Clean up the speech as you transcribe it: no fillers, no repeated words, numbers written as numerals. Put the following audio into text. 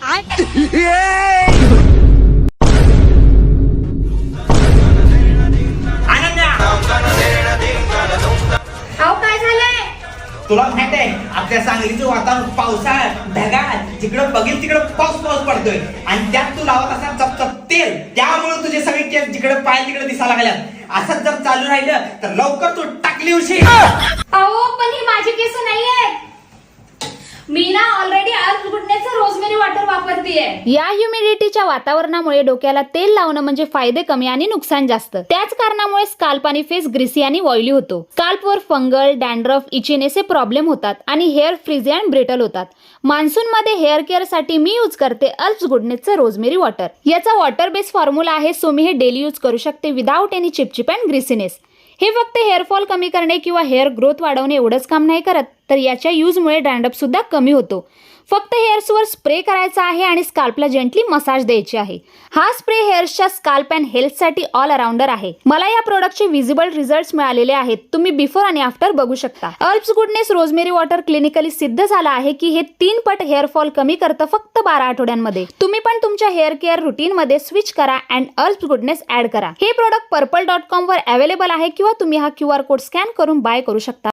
काय झालंय? तुला माहित आहे आपल्या सांगलीचं वातावरण पावसाळ्यात ढगाळ जिकडं बघेल तिकडं पाऊस पडतोय आणि त्यात तू लावत असा चपचप तेल, त्यामुळे तुझे सगळे केस जिकडे पाय तिकडे दिसायला लागल्यात. असंच जर चालू राहिलं तर लवकर तू टाकली होशील. अहो पण ही माझी केस नाहीये. मी ना ऑलरेडी आज गुडनेचं रोजमेरी वॉटर वापरतेय. या ह्युमिडिटीच्या वातावरणामुळे डोक्याला तेल लावणं म्हणजे फायदे कमी आणि नुकसान जास्त. त्याच कारणामुळे स्काल्प आणि फेस ग्रीसी आणि ऑइली होतो. स्काल्पवर फंगल, डॅन्ड्रफ, इचिनेस हे प्रॉब्लेम होतात आणि हेअर फ्रीझी आणि ब्रिटल होतात. मान्सून मध्ये हेअर केअर साठी मी यूज करते अल्प्स गुडनेसचं रोजमेरी वॉटर. याचा वॉटर बेस्ड फॉर्म्युला आहे, सो मी हे डेली यूज करू शकते विदाउट एनी चिपचिप अँड ग्रीसीनेस. हे फक्त हेअरफॉल कमी करणे किंवा हेअर ग्रोथ वाढवणे एवढंच काम नाही करत, तर याच्या यूजमुळे डॅन्ड्रफ सुद्धा कमी होतो. फक्त हेअर्सवर स्प्रे करायचा आहे आणि स्काल्पला जेंटली मसाज द्यायची आहे. हा स्प्रे हेअर्सच्या स्काल्प अँड हेल्थसाठी ऑल अराउंडर आहे. मला या प्रोडक्टचे विजिबल रिझल्ट्स मिळालेले आहेत. तुम्ही बिफोर आणि आफ्टर बघू शकता. Alps goodness rosemary water clinically सिद्ध झाला आहे की हे 3 पट हेअरफॉल कमी करतं फक्त 12 आठवड्यांमध्ये. तुम्ही पण तुमच्या हेअर केअर रुटीन मध्ये स्विच करा अँड अल्प्स गुडनेस ऍड करा. हे प्रोडक्ट पर्पल.com वर अवेलेबल आहे किंवा तुम्ही हा QR कोड स्कॅन करून बाय करू शकता.